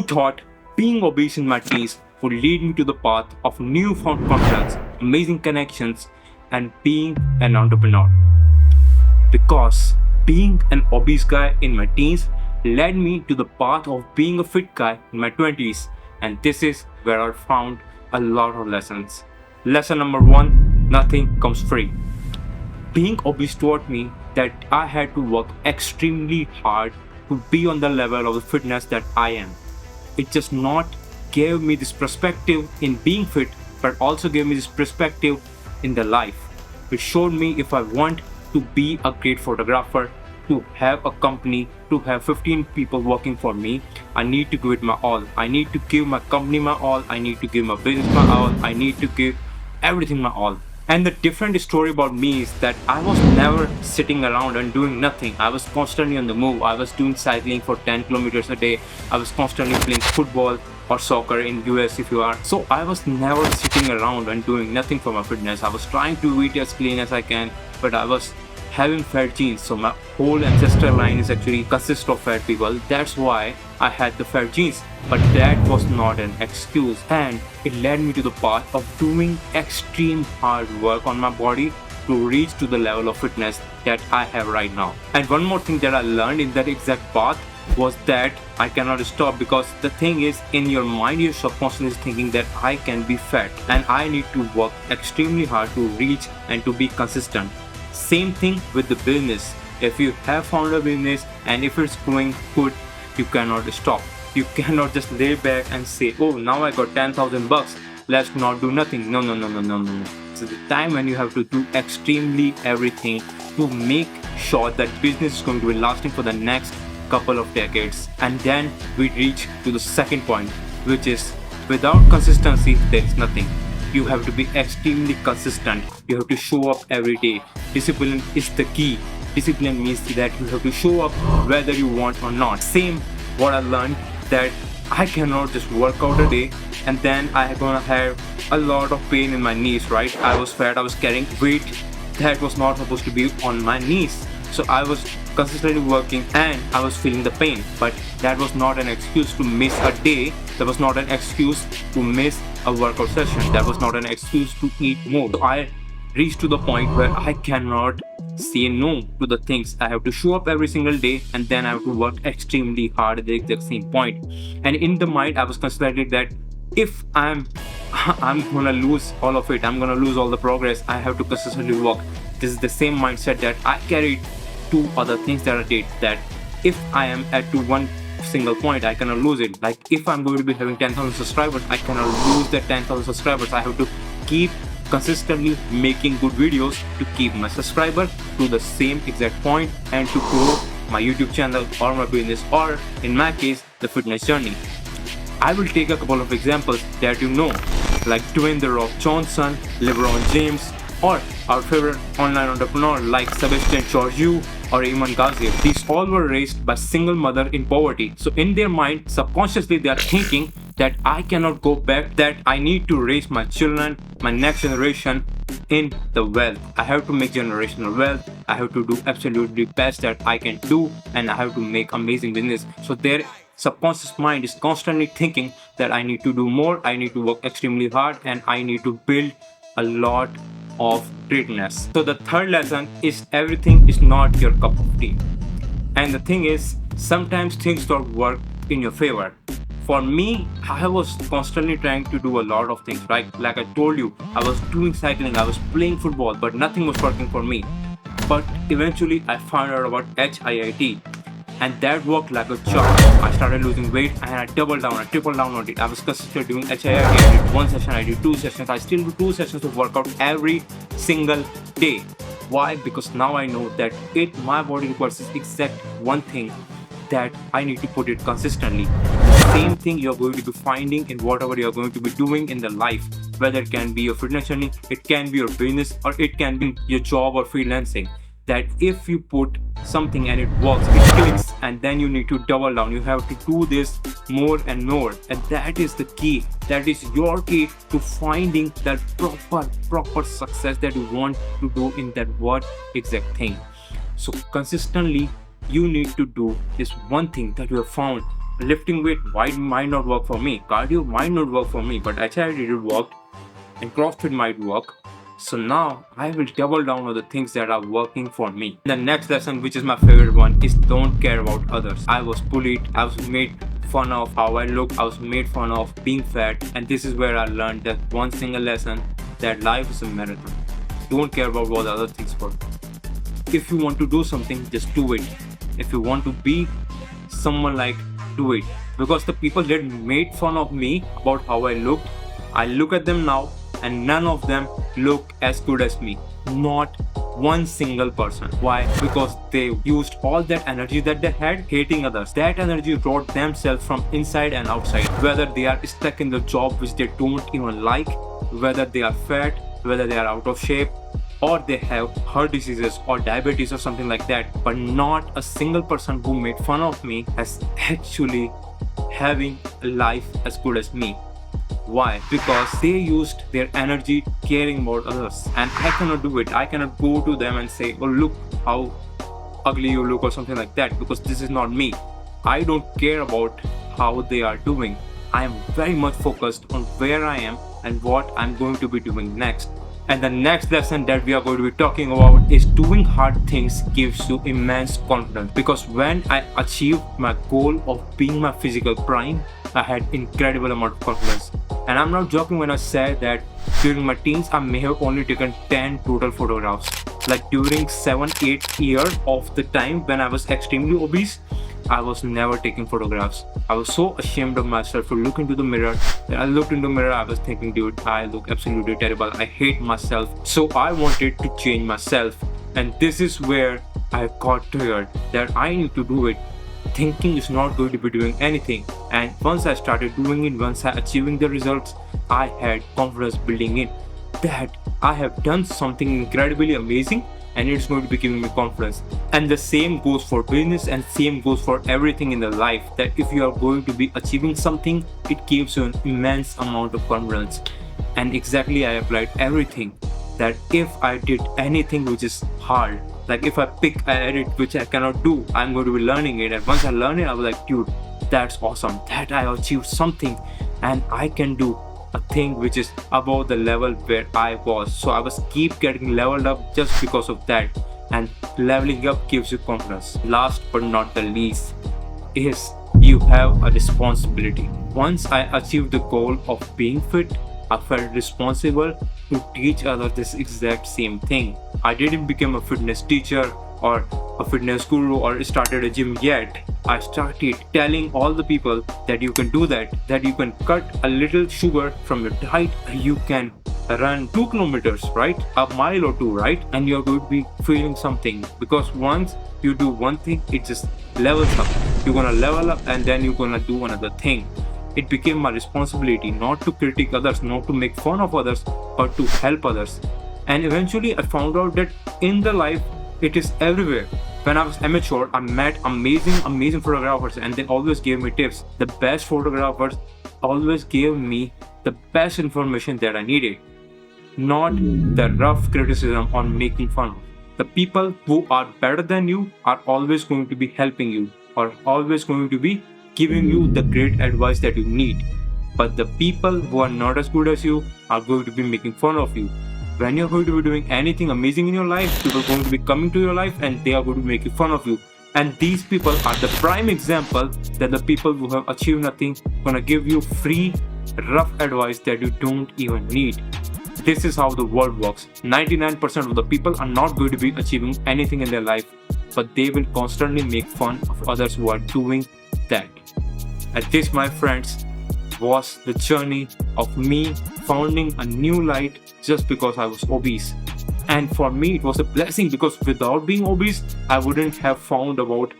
thought being obese in my teens would lead me to the path of newfound confidence, amazing connections, and being an entrepreneur. Because being an obese guy in my teens led me to the path of being a fit guy in my 20s, and this is where I found a lot of lessons. Lesson number one: nothing comes free. Being obese taught me that I had to work extremely hard to be on the level of the fitness that I am. It just not gave me this perspective in being fit, but also gave me this perspective in the life. It showed me if I want to be a great photographer, to have a company, to have 15 people working for me, I need to give it my all. I need to give my company my all. I need to give my business my all. I need to give everything my all. And the different story about me is that I was never sitting around and doing nothing. I was constantly on the move. I was doing cycling for 10 kilometers a day. I was constantly playing football or soccer in US if you are. So I was never sitting around and doing nothing for my fitness. I was trying to eat as clean as I can, but I was having fat genes. So my whole ancestral line is actually consists of fat people. That's why I had the fat genes. But that was not an excuse, and it led me to the path of doing extreme hard work on my body to reach to the level of fitness that I have right now. And one more thing that I learned in that exact path was that I cannot stop, because the thing is, in your mind you're subconsciously thinking that I can be fat and I need to work extremely hard to reach and to be consistent. Same thing with the business. If you have found a business and if it's going good, you cannot stop. You cannot just lay back and say, oh, now I got 10,000 bucks, let's not do nothing. No. It's the time when you have to do extremely everything to make sure that business is going to be lasting for the next couple of decades. And then we reach to the second point, which is without consistency, there is nothing. You have to be extremely consistent. You have to show up every day. Discipline is the key. Discipline means that you have to show up whether you want or not. Same what I learned, that I cannot just work out a day and then I gonna have a lot of pain in my knees, right? I was fat, I was carrying weight that was not supposed to be on my knees. So I was consistently working and I was feeling the pain. But that was not an excuse to miss a day. That was not an excuse to miss a workout session. That was not an excuse to eat more. So I reached to the point where I cannot say no to the things. I have to show up every single day and then I have to work extremely hard at the exact same point. And in the mind, I was considering that if I'm gonna lose all of it, I'm gonna lose all the progress, I have to consistently work. This is the same mindset that I carried to other things that I did, that if I am at to one single point, I cannot lose it. Like if I'm going to be having 10,000 subscribers, I cannot lose that 10,000 subscribers. I have to keep consistently making good videos to keep my subscriber to the same exact point and to grow my YouTube channel or my business, or in my case, the fitness journey. I will take a couple of examples that you know, like Dwayne The Rock Johnson, LeBron James, or our favorite online entrepreneur like Sebastian Georgiou or Iman Gaziev. These all were raised by single mother in poverty. So in their mind, subconsciously they are thinking that I cannot go back, that I need to raise my children, my next generation in the wealth. I have to make generational wealth. I have to do absolutely best that I can do, and I have to make amazing business. So their subconscious mind is constantly thinking that I need to do more, I need to work extremely hard, and I need to build a lot of greatness. So the third lesson is everything is not your cup of tea. And the thing is, sometimes things don't work in your favor. For me, I was constantly trying to do a lot of things, right? Like I told you, I was doing cycling, I was playing football, but nothing was working for me. But eventually I found out about HIIT, and that worked like a charm. I started losing weight and I doubled down, I tripled down on it. I was consistently doing HIIT. I did one session, I did two sessions. I still do 2 sessions of workout every single day. Why? Because now I know that my body requires this exact one thing, that I need to put it consistently. The same thing you're going to be finding in whatever you're going to be doing in the life, whether it can be your fitness journey, it can be your business, or it can be your job or freelancing. That if you put something and it works, it clicks, and then you need to double down. You have to do this more and more, and that is the key. That is your key to finding that proper success that you want to do in that one exact thing. So consistently you need to do this one thing that you have found Lifting weight might not work for me. Cardio might not work for me, but HIIT it worked and CrossFit might work. So now I will double down on the things that are working for me. The next lesson, which is my favorite one, is don't care about others. I was bullied, I was made fun of how I look, I was made fun of being fat, and this is where I learned that one single lesson, that life is a marathon. Don't care about what other things were. If you want to do something, just do it. If you want to be someone like, do it. Because the people that made fun of me about how I look at them now and none of them look as good as me. Not one single person. Why? Because they used all that energy that they had hating others. That energy brought themselves from inside and outside. Whether they are stuck in the job which they don't even like, whether they are fat, whether they are out of shape, or they have heart diseases or diabetes or something like that. But not a single person who made fun of me has actually having a life as good as me. Why? Because they used their energy caring about others, and I cannot do it. I cannot go to them and say, oh, look how ugly you look or something like that, because this is not me. I don't care about how they are doing. I am very much focused on where I am and what I'm going to be doing next. And the next lesson that we are going to be talking about is doing hard things gives you immense confidence. Because when I achieved my goal of being my physical prime, I had incredible amount of confidence. And I'm not joking when I say that during my teens, I may have only taken 10 total photographs. Like during 7-8 years of the time when I was extremely obese, I was never taking photographs. I was so ashamed of myself to look into the mirror. When I looked into the mirror, I was thinking, dude, I look absolutely terrible. I hate myself. So I wanted to change myself. And this is where I got tired that I need to do it. Thinking is not going to be doing anything. And once I started doing it, once I achieving the results, I had confidence building in that I have done something incredibly amazing, and it's going to be giving me confidence. And the same goes for business, and same goes for everything in the life, that if you are going to be achieving something, it gives you an immense amount of confidence. And exactly, I applied everything, that if I did anything which is hard, like if I pick an edit which I cannot do, I'm going to be learning it. And once I learn it, I was like, dude, that's awesome, that I achieved something and I can do a thing which is above the level where I was. So I was keep getting leveled up just because of that. And leveling up gives you confidence. Last but not the least is you have a responsibility. Once I achieved the goal of being fit, I felt responsible to teach others this exact same thing. I didn't become a fitness teacher or a fitness guru or started a gym yet. I started telling all the people that you can do that you can cut a little sugar from your diet, you can run 2 kilometers, right? A mile or 2, right? And you're going to be feeling something, because once you do one thing, it just levels up. You're gonna level up and then you're gonna do another thing. It became my responsibility not to critique others, not to make fun of others, but to help others. And eventually I found out that in the life, it is everywhere. When I was amateur, I met amazing photographers, and they always gave me tips. The best photographers always gave me the best information that I needed, not the rough criticism or making fun of. The people who are better than you are always going to be helping you, or always going to be giving you the great advice that you need. But the people who are not as good as you are going to be making fun of you. When you're going to be doing anything amazing in your life, people are going to be coming to your life and they are going to be making fun of you. And these people are the prime example that the people who have achieved nothing gonna give you free, rough advice that you don't even need. This is how the world works. 99% of the people are not going to be achieving anything in their life, but they will constantly make fun of others who are doing that. And this, my friends, was the journey of me founding a new light just because I was obese. And for me, it was a blessing, because without being obese, I wouldn't have found about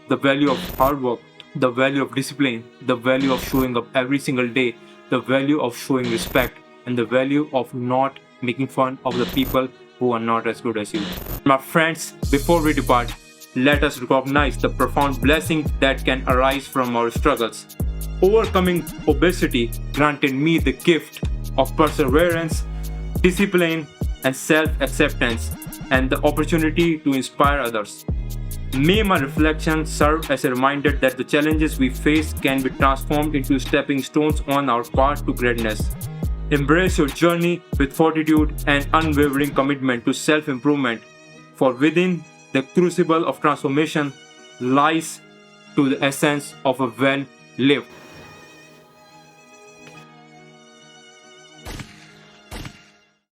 the value of hard work, the value of discipline, the value of showing up every single day, the value of showing respect, and the value of not making fun of the people who are not as good as you. My friends, before we depart, let us recognize the profound blessing that can arise from our struggles. Overcoming obesity granted me the gift of perseverance, discipline, and self-acceptance, and the opportunity to inspire others. May my reflections serve as a reminder that the challenges we face can be transformed into stepping stones on our path to greatness. Embrace your journey with fortitude and unwavering commitment to self improvement, for within the crucible of transformation lies to the essence of a well lived.